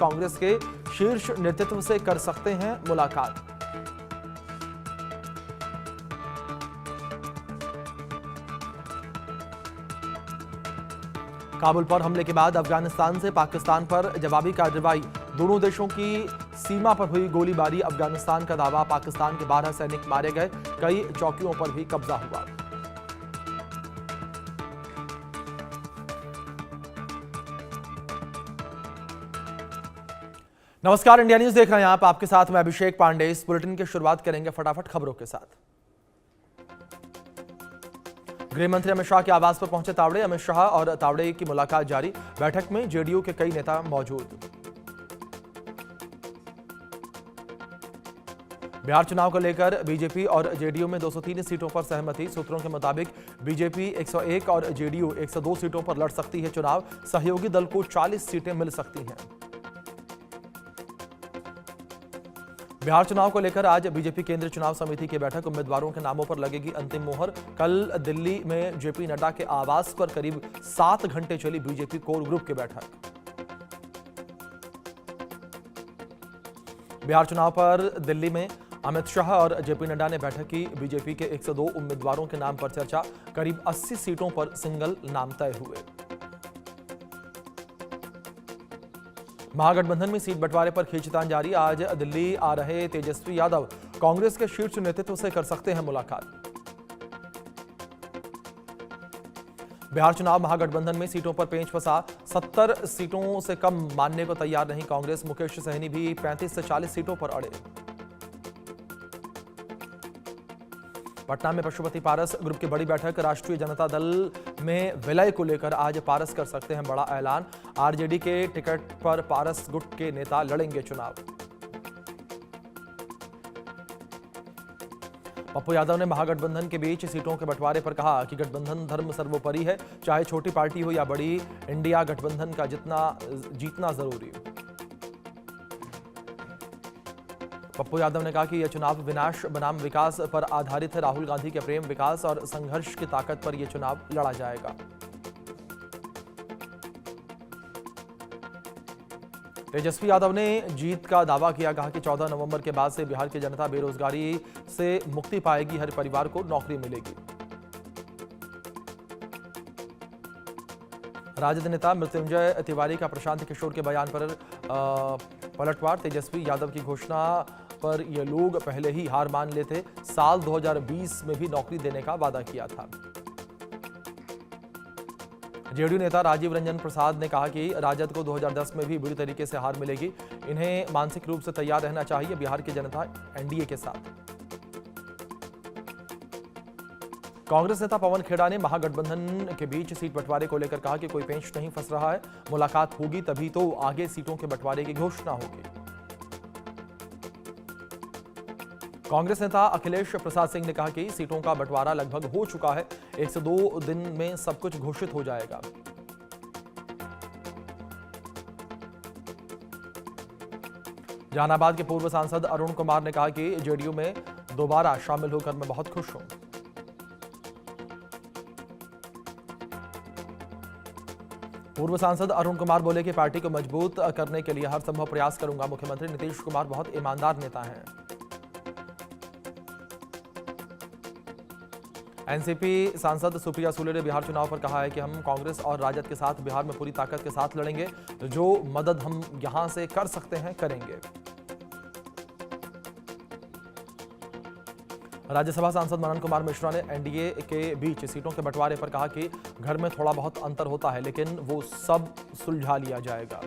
कांग्रेस के शीर्ष नेतृत्व से कर सकते हैं मुलाकात। काबुल पर हमले के बाद अफगानिस्तान से पाकिस्तान पर जवाबी कार्रवाई। दोनों देशों की सीमा पर हुई गोलीबारी। अफगानिस्तान का दावा, पाकिस्तान के 12 सैनिक मारे गए। कई चौकियों पर भी कब्जा हुआ। नमस्कार, इंडिया न्यूज देख रहे हैं आप। आपके साथ मैं अभिषेक पांडे। इस बुलेटिन की शुरुआत करेंगे फटाफट खबरों के साथ। गृह मंत्री अमित शाह के आवास पर पहुंचे तावड़े। अमित शाह और तावड़े की मुलाकात जारी। बैठक में जेडीयू के कई नेता मौजूद। बिहार चुनाव को लेकर बीजेपी और जेडीयू में 203 सीटों पर सहमति। सूत्रों के मुताबिक बीजेपी 101 और जेडीयू 102 सीटों पर लड़ सकती है चुनाव। सहयोगी दल को 40 सीटें मिल सकती हैं। बिहार चुनाव को लेकर आज बीजेपी केंद्रीय चुनाव समिति की बैठक। उम्मीदवारों के नामों पर लगेगी अंतिम मोहर। कल दिल्ली में जेपी नड्डा के आवास पर करीब 7 घंटे चली बीजेपी कोर ग्रुप की बैठक। बिहार चुनाव पर दिल्ली में अमित शाह और जेपी नड्डा ने बैठक की। बीजेपी के 102 उम्मीदवारों के नाम पर चर्चा। करीब 80 सीटों पर सिंगल नाम तय हुए। महागठबंधन में सीट बंटवारे पर खींचतान जारी। आज दिल्ली आ रहे तेजस्वी यादव कांग्रेस के शीर्ष नेतृत्व से कर सकते हैं मुलाकात। बिहार चुनाव महागठबंधन में सीटों पर पेंच फंसा। 70 सीटों से कम मानने को तैयार नहीं कांग्रेस। मुकेश सहनी भी 35 से 40 सीटों पर अड़े। पटना में पशुपति पारस ग्रुप की बड़ी बैठक। राष्ट्रीय जनता दल में विलय को लेकर आज पारस कर सकते हैं बड़ा ऐलान। आरजेडी के टिकट पर पारस गुट के नेता लड़ेंगे चुनाव। पप्पू यादव ने महागठबंधन के बीच सीटों के बंटवारे पर कहा कि गठबंधन धर्म सर्वोपरि है। चाहे छोटी पार्टी हो या बड़ी, इंडिया गठबंधन का जीतना जरूरी। पप्पू यादव ने कहा कि यह चुनाव विनाश बनाम विकास पर आधारित है। राहुल गांधी के प्रेम, विकास और संघर्ष की ताकत पर यह चुनाव लड़ा जाएगा। तेजस्वी यादव ने जीत का दावा किया। कहा कि 14 नवंबर के बाद से बिहार की जनता बेरोजगारी से मुक्ति पाएगी। हर परिवार को नौकरी मिलेगी। राजद नेता मृत्युंजय तिवारी का प्रशांत किशोर के बयान पर पलटवार। तेजस्वी यादव की घोषणा पर ये लोग पहले ही हार मान लेते। साल 2020 में भी नौकरी देने का वादा किया था। जेडीयू नेता राजीव रंजन प्रसाद ने कहा कि राजद को 2010 में भी बुरी तरीके से हार मिलेगी। इन्हें मानसिक रूप से तैयार रहना चाहिए। बिहार की जनता एनडीए के साथ। कांग्रेस नेता पवन खेड़ा ने महागठबंधन के बीच सीट बंटवारे को लेकर कहा कि कोई पेंच नहीं फंस रहा है। मुलाकात होगी तभी तो आगे सीटों के बंटवारे की घोषणा होगी। कांग्रेस नेता अखिलेश प्रसाद सिंह ने कहा कि सीटों का बंटवारा लगभग हो चुका है। 102 दिन में सब कुछ घोषित हो जाएगा। जहानाबाद के पूर्व सांसद अरुण कुमार ने कहा कि जेडीयू में दोबारा शामिल होकर मैं बहुत खुश हूं। पूर्व सांसद अरुण कुमार बोले कि पार्टी को मजबूत करने के लिए हर संभव प्रयास करूंगा। मुख्यमंत्री नीतीश कुमार बहुत ईमानदार नेता हैं। एनसीपी सांसद सुप्रिया सुले ने बिहार चुनाव पर कहा है कि हम कांग्रेस और राजद के साथ बिहार में पूरी ताकत के साथ लड़ेंगे। जो मदद हम यहां से कर सकते हैं करेंगे। राज्यसभा सांसद मनन कुमार मिश्रा ने एनडीए के बीच सीटों के बंटवारे पर कहा कि घर में थोड़ा बहुत अंतर होता है, लेकिन वो सब सुलझा लिया जाएगा।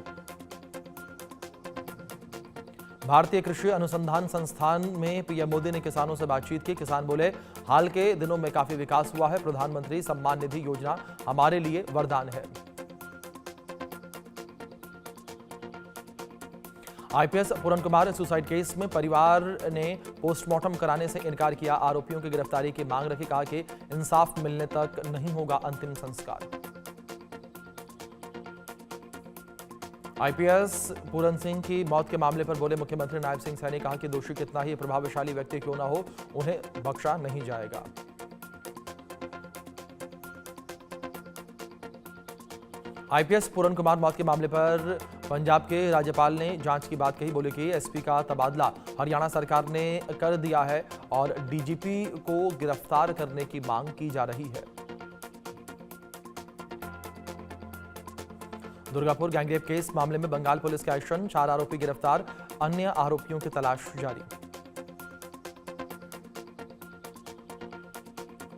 भारतीय कृषि अनुसंधान संस्थान में पीएम मोदी ने किसानों से बातचीत की। किसान बोले, हाल के दिनों में काफी विकास हुआ है। प्रधानमंत्री सम्मान निधि योजना हमारे लिए वरदान है। आईपीएस पूरन कुमार सुसाइड केस में परिवार ने पोस्टमार्टम कराने से इनकार किया। आरोपियों की गिरफ्तारी की मांग रखी। कहा कि इंसाफ मिलने तक नहीं होगा अंतिम संस्कार। आईपीएस पूरन सिंह की मौत के मामले पर बोले मुख्यमंत्री नायब सिंह सैनी। कहा कि दोषी कितना ही प्रभावशाली व्यक्ति क्यों न हो, उन्हें बख्शा नहीं जाएगा। आईपीएस पूरन कुमार मौत के मामले पर पंजाब के राज्यपाल ने जांच की बात कही। बोले कि एसपी का तबादला हरियाणा सरकार ने कर दिया है और डीजीपी को गिरफ्तार करने की मांग की जा रही है। दुर्गापुर गैंगरेप केस मामले में बंगाल पुलिस का एक्शन, 4 आरोपी गिरफ्तार, अन्य आरोपियों की तलाश जारी।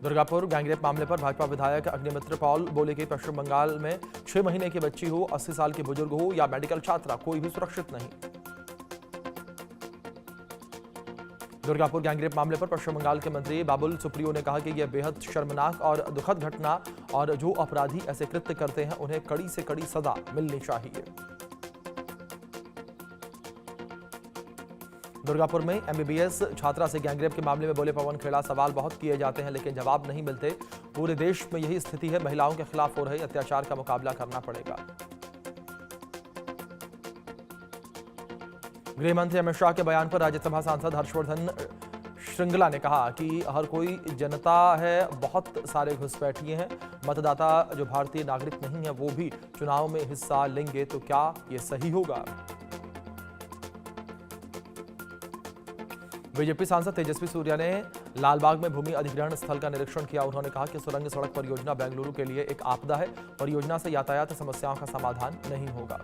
दुर्गापुर गैंगरेप मामले पर भाजपा विधायक अग्निमित्र पॉल बोले कि पश्चिम बंगाल में 6 महीने की बच्ची हो, 80 साल के बुजुर्ग हो या मेडिकल छात्रा, कोई भी सुरक्षित नहीं। दुर्गापुर गैंगरेप मामले पर पश्चिम बंगाल के मंत्री बाबुल सुप्रियो ने कहा कि यह बेहद शर्मनाक और दुखद घटना और जो अपराधी ऐसे कृत्य करते हैं उन्हें कड़ी से कड़ी सजा मिलनी चाहिए। दुर्गापुर में एमबीबीएस छात्रा से गैंगरेप के मामले में बोले पवन खेड़ा, सवाल बहुत किए जाते हैं लेकिन जवाब नहीं मिलते। पूरे देश में यही स्थिति है, महिलाओं के खिलाफ हो रहे अत्याचार का मुकाबला करना पड़ेगा। गृह मंत्री अमित शाह के बयान पर राज्यसभा सांसद हर्षवर्धन श्रृंगला ने कहा कि हर कोई जनता है, बहुत सारे घुसपैठिए हैं, मतदाता जो भारतीय नागरिक नहीं है वो भी चुनाव में हिस्सा लेंगे तो क्या ये सही होगा। बीजेपी सांसद तेजस्वी सूर्या ने लालबाग में भूमि अधिग्रहण स्थल का निरीक्षण किया। उन्होंने कहा कि सुरंग सड़क परियोजना बेंगलुरु के लिए एक आपदा है, परियोजना से यातायात समस्याओं का समाधान नहीं होगा।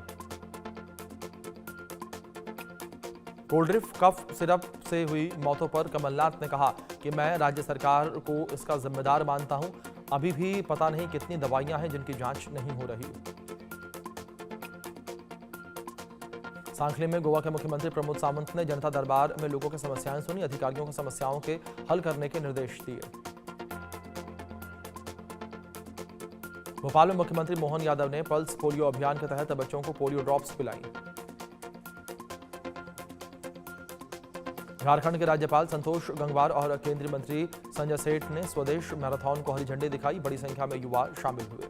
कोल्ड ड्रिंक कफ सिरप से हुई मौतों पर कमलनाथ ने कहा कि मैं राज्य सरकार को इसका जिम्मेदार मानता हूं, अभी भी पता नहीं कितनी दवाइयां हैं जिनकी जांच नहीं हो रही। सांखली में गोवा के मुख्यमंत्री प्रमोद सावंत ने जनता दरबार में लोगों की समस्याएं सुनी, अधिकारियों को समस्याओं के हल करने के निर्देश दिए। भोपाल में मुख्यमंत्री मोहन यादव ने पल्स पोलियो अभियान के तहत बच्चों को पोलियो ड्रॉप्स पिलाई। झारखंड के राज्यपाल संतोष गंगवार और केंद्रीय मंत्री संजय सेठ ने स्वदेश मैराथन को हरी झंडी दिखाई। बड़ी संख्या में युवा शामिल हुए।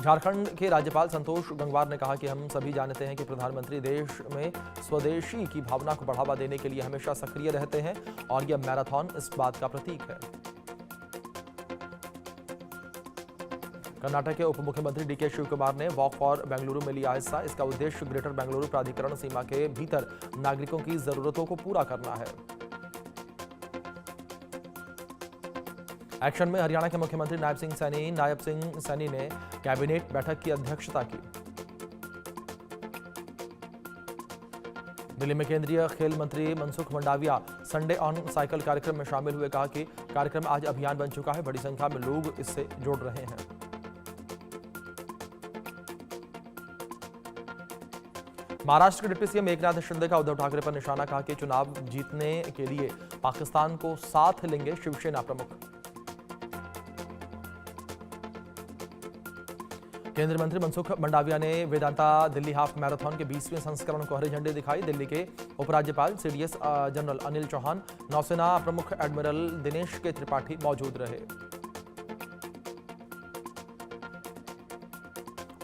झारखंड के राज्यपाल संतोष गंगवार ने कहा कि हम सभी जानते हैं कि प्रधानमंत्री देश में स्वदेशी की भावना को बढ़ावा देने के लिए हमेशा सक्रिय रहते हैं और यह मैराथन इस बात का प्रतीक है। कर्नाटक के उप मुख्यमंत्री डीके शिवकुमार ने वॉक फॉर बेंगलुरु में लिया हिस्सा। इसका उद्देश्य ग्रेटर बेंगलुरु प्राधिकरण सीमा के भीतर नागरिकों की जरूरतों को पूरा करना है। एक्शन में हरियाणा के मुख्यमंत्री नायब सिंह सैनी ने कैबिनेट बैठक की अध्यक्षता की। दिल्ली में केंद्रीय खेल मंत्री Mansukh Mandaviya Sunday on cycle कार्यक्रम में शामिल हुए। कहा कि कार्यक्रम आज अभियान बन चुका है, बड़ी संख्या में लोग इससे जुड़ रहे हैं। महाराष्ट्र के डिप्टी सीएम एकनाथ शिंदे का उद्धव ठाकरे पर निशाना, कहा कि चुनाव जीतने के लिए पाकिस्तान को साथ लेंगे शिवसेना प्रमुख। केंद्रीय मंत्री मनसुख मंडाविया ने वेदांता दिल्ली हाफ मैराथन के 20वें संस्करण को हरी झंडी दिखाई। दिल्ली के उपराज्यपाल सीडीएस जनरल अनिल चौहान, नौसेना प्रमुख एडमिरल दिनेश के त्रिपाठी मौजूद रहे।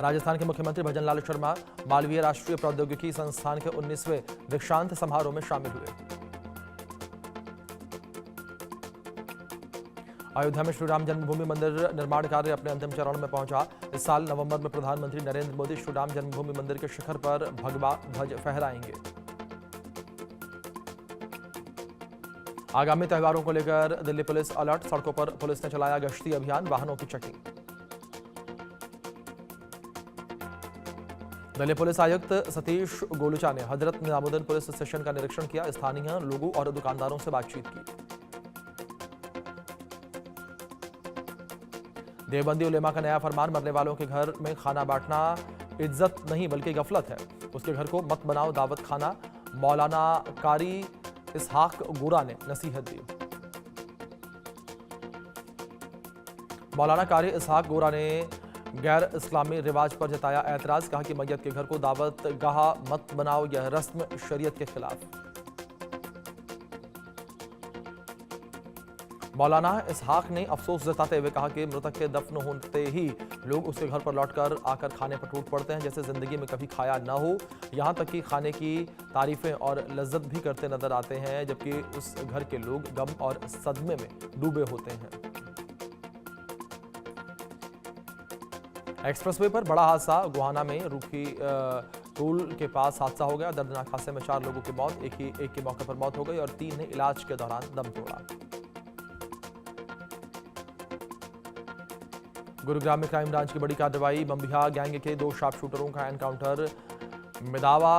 राजस्थान के मुख्यमंत्री भजनलाल शर्मा मालवीय राष्ट्रीय प्रौद्योगिकी संस्थान के 19वें दीक्षांत समारोह में शामिल हुए। अयोध्या में श्रीराम जन्मभूमि मंदिर निर्माण कार्य अपने अंतिम चरण में पहुंचा। इस साल नवंबर में प्रधानमंत्री नरेंद्र मोदी श्रीराम जन्मभूमि मंदिर के शिखर पर भगवा ध्वज फहराएंगे। आगामी त्योहारों को लेकर दिल्ली पुलिस अलर्ट, सड़कों पर पुलिस ने चलाया गश्ती अभियान, वाहनों की चेकिंग। दिल्ली पुलिस आयुक्त सतीश गोलुचा ने हजरत निजामुद्दीन पुलिस स्टेशन का निरीक्षण किया। स्थानीय लोगों और दुकानदारों से बातचीत की। देवबंदी उलेमा का नया फरमान, मरने वालों के घर में खाना बांटना इज्जत नहीं बल्कि गफलत है, उसके घर को मत बनाओ दावत खाना। मौलाना कारी इसहाक गोरा ने नसीहत दी। मौलाना कारी इसहाक गोरा ने गैर इस्लामी रिवाज पर जताया ऐतराज, कहा कि मैयत के घर को दावत गाह मत बनाओ, यह रस्म शरीयत के खिलाफ। मौलाना इसहाक ने अफसोस जताते हुए कहा कि मृतक के दफन होते ही लोग उसके घर पर लौटकर आकर खाने पर टूट पड़ते हैं जैसे जिंदगी में कभी खाया न हो। यहाँ तक कि खाने की तारीफें और लज्जत भी करते नजर आते हैं, जबकि उस घर के लोग गम और सदमे में डूबे होते हैं। एक्सप्रेसवे पर बड़ा हादसा, गोहाना में रूखी टोल के पास हादसा हो गया। दर्दनाक हादसे में 4 लोगों की मौत, एक की मौके पर मौत हो गई और 3 ने इलाज के दौरान दम तोड़ा। गुरुग्राम में क्राइम ब्रांच की बड़ी कार्रवाई, बम्बिहा गैंग के 2 शार्प शूटरों का एनकाउंटर। मिदावा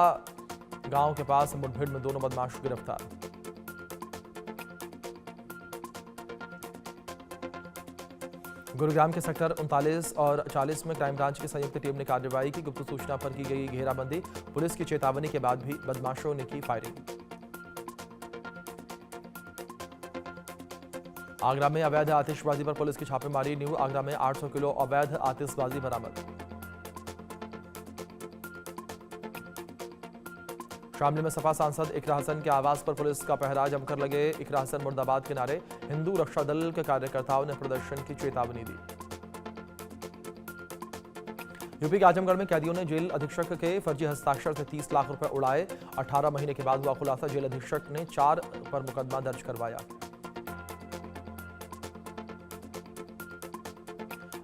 गांव के पास मुठभेड़ में दोनों बदमाश गिरफ्तार। गुरुग्राम के सेक्टर 39 और 40 में क्राइम ब्रांच की संयुक्त टीम ने कार्रवाई की। गुप्त सूचना पर की गई घेराबंदी, पुलिस की चेतावनी के बाद भी बदमाशों ने की फायरिंग। आगरा में अवैध आतिशबाजी पर पुलिस की छापेमारी, न्यू आगरा में 800 किलो अवैध आतिशबाजी बरामद। शामली में सपा सांसद इकरा हसन के आवास पर पुलिस का पहरा, जमकर लगे इकरा हसन मुर्दाबाद के नारे। हिंदू रक्षा दल के कार्यकर्ताओं ने प्रदर्शन की चेतावनी दी। यूपी के आजमगढ़ में कैदियों ने जेल अधीक्षक के फर्जी हस्ताक्षर से 30 लाख रुपए उड़ाए। 18 महीने के बाद हुआ खुलासा, जेल अधीक्षक ने 4 पर मुकदमा दर्ज करवाया।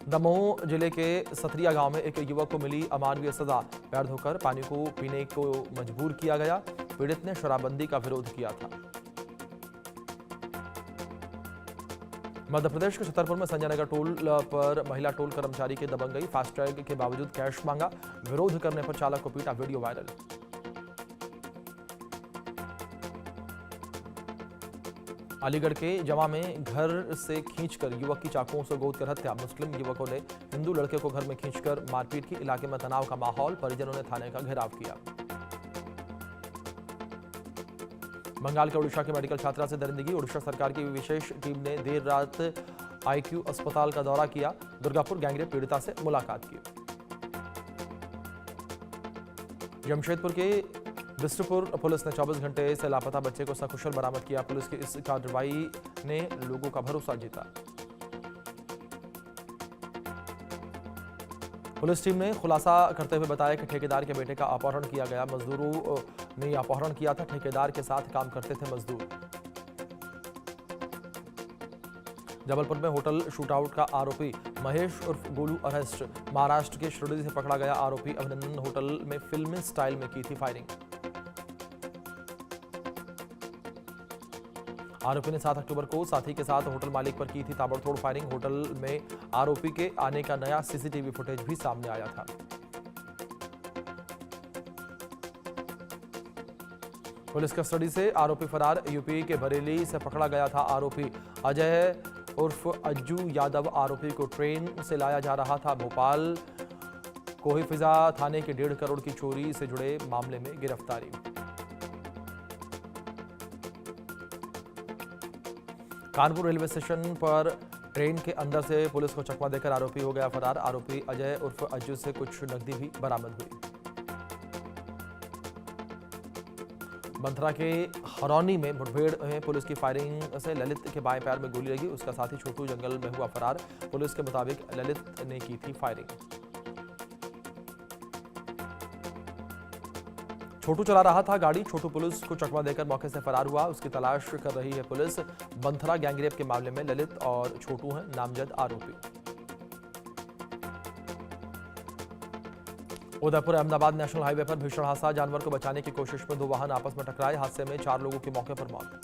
दमोह जिले के सतरिया गांव में एक युवक को मिली अमानवीय सजा, पैर धोकर पानी को पीने को मजबूर किया गया। पीड़ित ने शराबबंदी का विरोध किया था। मध्य प्रदेश के छतरपुर में संजय नगर टोल पर महिला टोल कर्मचारी की दबंगई, फास्टैग के बावजूद कैश मांगा, विरोध करने पर चालक को पीटा, वीडियो वायरल। अलीगढ़ के जमा में घर से खींचकर युवक की चाकुओं से गोद कर हत्या, मुस्लिम युवकों ने हिंदू लड़के को घर में खींचकर मारपीट की। इलाके में तनाव का माहौल, परिजनों ने थाने का घेराव किया। बंगाल के उड़ीसा के मेडिकल छात्रा से दरिंदगी, उड़ीसा सरकार की विशेष टीम ने देर रात आईक्यू अस्पताल का दौरा किया, दुर्गापुर गैंगरेप पीड़िता से मुलाकात की। जमशेदपुर के बिस्टुपुर पुलिस ने 24 घंटे से लापता बच्चे को सकुशल बरामद किया। पुलिस की इस कार्रवाई ने लोगों का भरोसा जीता। पुलिस टीम ने खुलासा करते हुए बताया कि ठेकेदार के बेटे का अपहरण किया गया। मजदूरों ने अपहरण किया था, ठेकेदार के साथ काम करते थे मजदूर। जबलपुर में होटल शूटआउट का आरोपी महेश उर्फ गोलू अरेस्ट, महाराष्ट्र के शिरडी से पकड़ा गया आरोपी। अभिनंदन होटल में फिल्मी स्टाइल में की थी फायरिंग। आरोपी ने 7 अक्टूबर को साथी के साथ होटल मालिक पर की थी ताबड़तोड़ फायरिंग। होटल में आरोपी के आने का नया सीसीटीवी फुटेज भी सामने आया था। पुलिस कस्टडी से आरोपी फरार, यूपी के बरेली से पकड़ा गया था आरोपी अजय उर्फ अज्जू यादव। आरोपी को ट्रेन से लाया जा रहा था भोपाल। कोही फिजा थाने के 1.5 करोड़ की चोरी से जुड़े मामले में गिरफ्तारी। कानपुर रेलवे स्टेशन पर ट्रेन के अंदर से पुलिस को चकमा देकर आरोपी हो गया फरार। आरोपी अजय उर्फ अज्जू से कुछ नकदी भी बरामद हुई। मंथरा के हरौनी में मुठभेड़ में पुलिस की फायरिंग से ललित के बाएं पैर में गोली लगी। उसका साथी छोटू जंगल में हुआ फरार। पुलिस के मुताबिक ललित ने की थी फायरिंग। छोटू चला रहा था गाड़ी, छोटू पुलिस को चकमा देकर मौके से फरार हुआ। उसकी तलाश कर रही है पुलिस। मंथरा गैंगरेप के मामले में ललित और छोटू हैं नामजद आरोपी। उदयपुर अहमदाबाद नेशनल हाईवे पर भीषण हादसा, जानवर को बचाने की कोशिश में 2 वाहन आपस में टकराए। हादसे में 4 लोगों की मौके पर मौत।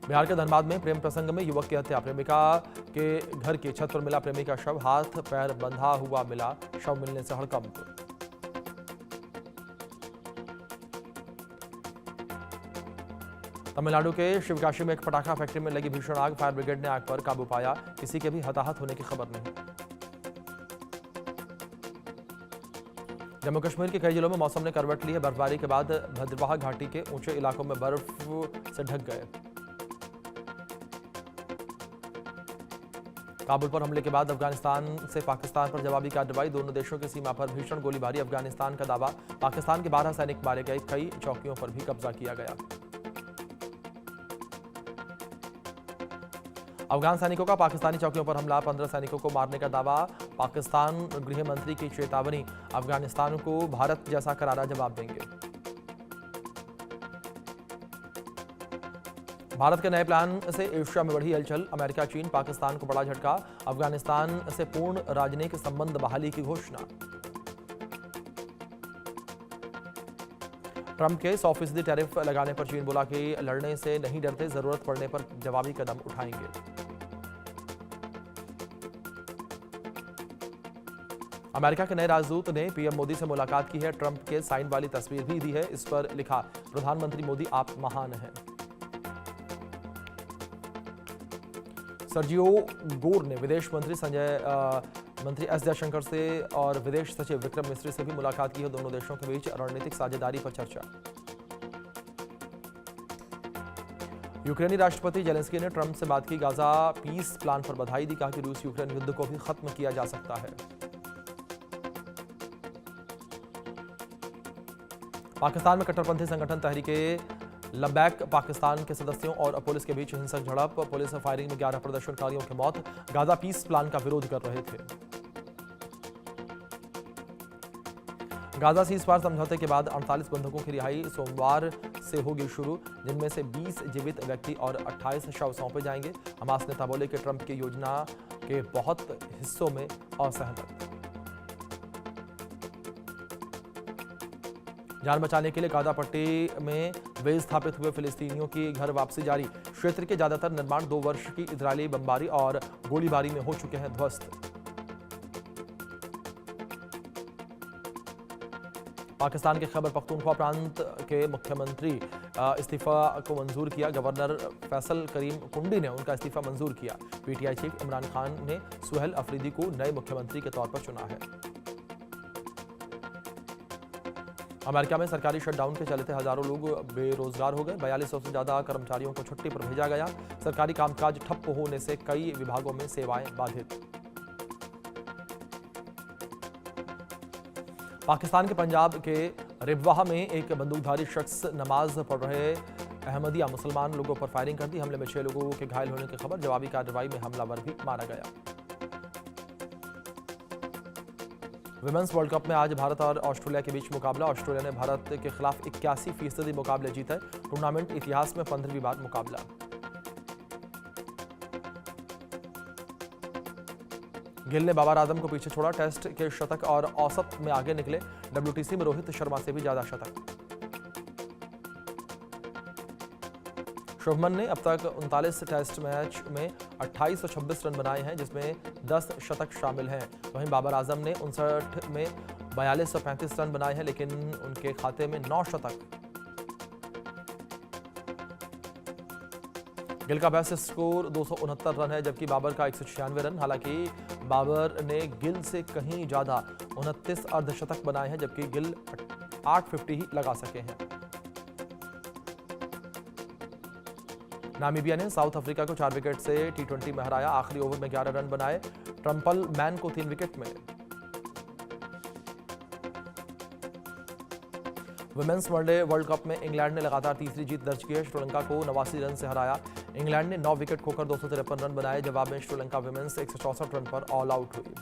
बिहार के धनबाद में प्रेम प्रसंग में युवक की हत्या, प्रेमिका के घर की छत पर मिला प्रेमी का शव, हाथ पैर बंधा हुआ मिला, शव मिलने से हड़कंप। तमिलनाडु के शिवकाशी में एक पटाखा फैक्ट्री में लगी भीषण आग, फायर ब्रिगेड ने आग पर काबू पाया, किसी के भी हताहत होने की खबर नहीं। जम्मू कश्मीर के कई जिलों में मौसम ने करवट ली है, बर्फबारी के बाद भद्रवाह घाटी के ऊंचे इलाकों में बर्फ से ढक गए। काबुल पर हमले के बाद अफगानिस्तान से पाकिस्तान पर जवाबी कार्रवाई, दोनों देशों की सीमा पर भीषण गोलीबारी। अफगानिस्तान का दावा, पाकिस्तान के 12 सैनिक मारे गए, कई चौकियों पर भी कब्जा किया गया। अफगान सैनिकों का पाकिस्तानी चौकियों पर हमला, 15 सैनिकों को मारने का दावा। पाकिस्तान गृह मंत्री की चेतावनी, अफगानिस्तान को भारत जैसा करारा जवाब देंगे। भारत के नए प्लान से एशिया में बढ़ी हलचल। अमेरिका, चीन, पाकिस्तान को बड़ा झटका। अफगानिस्तान से पूर्ण राजनयिक संबंध बहाली की घोषणा। ट्रंप के 100% टैरिफ लगाने पर चीन बोला कि लड़ने से नहीं डरते, जरूरत पड़ने पर जवाबी कदम उठाएंगे। अमेरिका के नए राजदूत ने पीएम मोदी से मुलाकात की है। ट्रंप के साइन वाली तस्वीर भी दी है। इस पर लिखा, प्रधानमंत्री मोदी आप महान हैं। सर्जियो गोर ने विदेश मंत्री एस जयशंकर से और विदेश सचिव विक्रम मिस्री से भी मुलाकात की है। दोनों देशों के बीच रणनीतिक साझेदारी पर चर्चा। यूक्रेनी राष्ट्रपति जेलेंस्की ने ट्रंप से बात की। गाजा पीस प्लान पर बधाई दी। कहा कि रूस यूक्रेन युद्ध को भी खत्म किया जा सकता है। पाकिस्तान में कट्टरपंथी संगठन तहरीके लबैक पाकिस्तान के सदस्यों और पुलिस के बीच हिंसक झड़प। पुलिस फायरिंग में 11 प्रदर्शनकारियों की मौत। गाजा पीस प्लान का विरोध कर रहे थे। गाजा सीज़फायर समझौते के बाद 48 बंधकों की रिहाई सोमवार से होगी शुरू, जिनमें से 20 जीवित व्यक्ति और 28 शव सौंपे जाएंगे। हमास नेता बोले कि ट्रंप की योजना के बहुत हिस्सों में असहमत। जान बचाने के लिए गाजा पट्टी में विस्थापित हुए फिलिस्तीनियों की घर वापसी जारी। क्षेत्र के ज्यादातर निर्माण 2 वर्ष की इजरायली बमबारी और गोलीबारी में हो चुके हैं ध्वस्त। पाकिस्तान के खैबर पख्तूनख्वा प्रांत के मुख्यमंत्री इस्तीफा को मंजूर किया। गवर्नर फैसल करीम कुंडी ने उनका इस्तीफा मंजूर किया। पीटीआई चीफ इमरान खान ने सुहेल अफरीदी को नए मुख्यमंत्री के तौर पर चुना है। अमेरिका में सरकारी शटडाउन के चलते हजारों लोग बेरोजगार हो गए। 4200 से ज्यादा कर्मचारियों को छुट्टी पर भेजा गया। सरकारी कामकाज ठप होने से कई विभागों में सेवाएं बाधित। पाकिस्तान के पंजाब के रिबवाह में एक बंदूकधारी शख्स नमाज पढ़ रहे अहमदिया मुसलमान लोगों पर फायरिंग कर दी। हमले में 6 लोगों के घायल होने की खबर। जवाबी कार्रवाई में हमलावर भी मारा गया। विमेंस वर्ल्ड कप में आज भारत और ऑस्ट्रेलिया के बीच मुकाबला। ऑस्ट्रेलिया ने भारत के खिलाफ 81% मुकाबले जीते। टूर्नामेंट इतिहास में 15वीं बार मुकाबला। गिल ने बाबर आजम को पीछे छोड़ा। टेस्ट के शतक और औसत में आगे निकले। WTC में रोहित शर्मा से भी ज्यादा शतक। शुभमन ने अब तक 39 टेस्ट मैच में 2826 रन बनाए हैं, जिसमें 10 शतक शामिल हैं। वहीं बाबर आजम ने 59 में 4235 रन बनाए हैं, लेकिन उनके खाते में 9 शतक। गिल का बेस्ट स्कोर 269 रन है, जबकि बाबर का 196 रन। हालांकि बाबर ने गिल से कहीं ज्यादा 29 अर्धशतक बनाए हैं, जबकि गिल 850 ही लगा सके हैं। नामीबिया ने साउथ अफ्रीका को 4 विकेट से T20 में हराया। आखिरी ओवर में 11 रन बनाए। ट्रम्पल मैन को 3 विकेट मिले। वुमेन्स वनडे वर्ल्ड कप में इंग्लैंड ने लगातार तीसरी जीत दर्ज की है। श्रीलंका को 89 रन से हराया। इंग्लैंड ने 9 विकेट खोकर 253 रन बनाए। जवाब में श्रीलंका वुमेन्स 164 रन पर ऑल आउट हुई।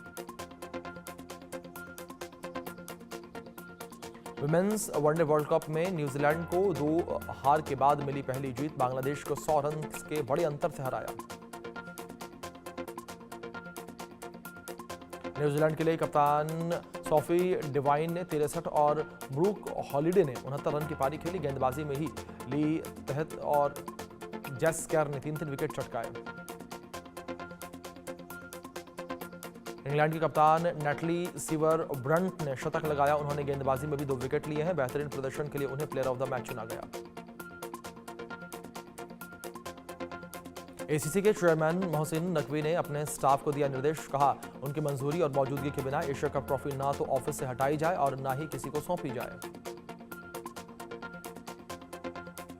विमेंस वनडे वर्ल्ड कप में न्यूजीलैंड को 2 हार के बाद मिली पहली जीत। बांग्लादेश को 100 रन के बड़े अंतर से हराया। न्यूजीलैंड के लिए कप्तान सोफी डिवाइन ने 63 और ब्रूक हॉलिडे ने 69 रन की पारी खेली। गेंदबाजी में ही ली तहत और जेस कैर ने 3-3 विकेट चटकाए। इंग्लैंड की कप्तान नेटली सीवर ब्रंट ने शतक लगाया। उन्होंने गेंदबाजी में भी 2 विकेट लिए हैं। बेहतरीन प्रदर्शन के लिए उन्हें प्लेयर ऑफ द मैच चुना गया। एसीसी के चेयरमैन मोहसिन नकवी ने अपने स्टाफ को दिया निर्देश। कहा, उनकी मंजूरी और मौजूदगी के बिना एशिया कप ट्रॉफी ना तो ऑफिस से हटाई जाए और ना ही किसी को सौंपी जाए।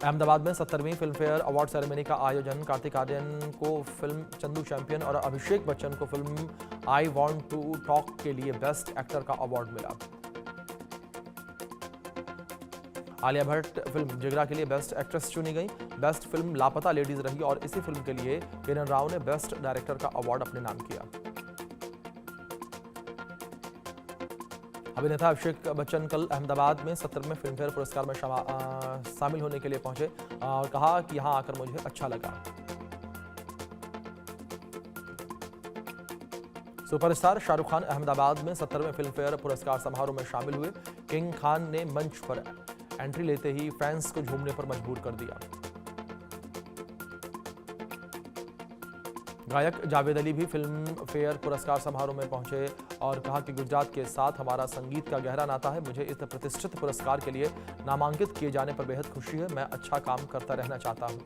अहमदाबाद में 70वीं फिल्म फेयर अवार्ड सेरेमनी का आयोजन। कार्तिक आर्यन को फिल्म चंदू चैंपियन और अभिषेक बच्चन को film I want to talk के लिए बेस्ट एक्टर का अवार्ड मिला। आलिया भट्ट फिल्म जिगरा के लिए बेस्ट एक्ट्रेस चुनी गई। बेस्ट फिल्म लापता लेडीज रही और इसी फिल्म के लिए किरण राव ने बेस्ट डायरेक्टर का अवार्ड अपने नाम किया। अभिनेता अभिषेक बच्चन कल अहमदाबाद में 17वें फिल्मफेयर पुरस्कार में शामिल होने के लिए पहुंचे और कहा कि यहां आकर मुझे अच्छा लगा। सुपरस्टार शाहरुख खान अहमदाबाद में 17वें फिल्मफेयर पुरस्कार समारोह में शामिल हुए। किंग खान ने मंच पर एंट्री लेते ही फैंस को झूमने पर मजबूर कर दिया। गायक जावेद अली भी फिल्म फेयर पुरस्कार समारोह में पहुंचे और कहा कि गुजरात के साथ हमारा संगीत का गहरा नाता है। मुझे इस प्रतिष्ठित पुरस्कार के लिए नामांकित किए जाने पर बेहद खुशी है। मैं अच्छा काम करता रहना चाहता हूं।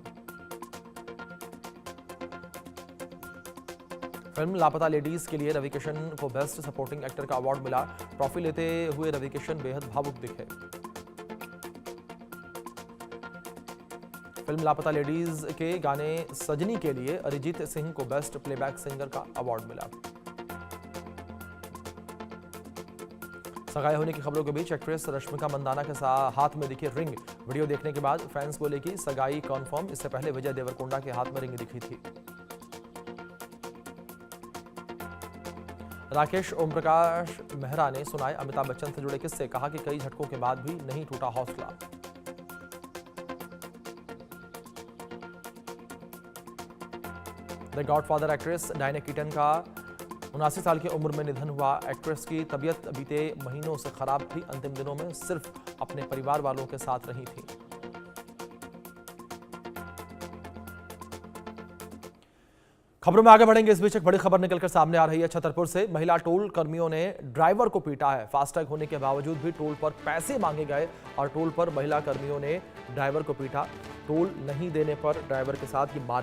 फिल्म लापता लेडीज के लिए रवि किशन को बेस्ट सपोर्टिंग एक्टर का अवार्ड मिला। ट्रॉफी लेते हुए रवि किशन बेहद भावुक दिखे। फिल्म लापता लेडीज के गाने सजनी के लिए अरिजीत सिंह को बेस्ट प्लेबैक सिंगर का अवार्ड मिला। सगाई होने की खबरों के बीच एक्ट्रेस रश्मिका मंदाना के हाथ में दिखी रिंग। वीडियो देखने के बाद फैंस बोले कि सगाई कन्फर्म। इससे पहले विजय देवरकोंडा के हाथ में रिंग दिखी थी। राकेश ओमप्रकाश मेहरा ने सुनाए अमिताभ बच्चन से जुड़े किस्से। कहा कि कई झटकों के बाद भी नहीं टूटा हौसला। The godfather actress Diana Keaton का 79 साल की उम्र में निधन हुआ। एक्ट्रेस की तबीयत बीते महीनों से खराब थी। अंतिम दिनों में सिर्फ अपने परिवार वालों के साथ रही थी। खबरों में आगे बढ़ेंगे। इस बीच एक बड़ी खबर निकलकर सामने आ रही है छतरपुर से। महिला टोल कर्मियों ने ड्राइवर को पीटा है। फास्टैग होने के बावजूद भी टोल पर पैसे मांगे गए और टोल पर महिला कर्मियों ने ड्राइवर को पीटा। टोल नहीं देने पर ड्राइवर के साथ ही मारपीट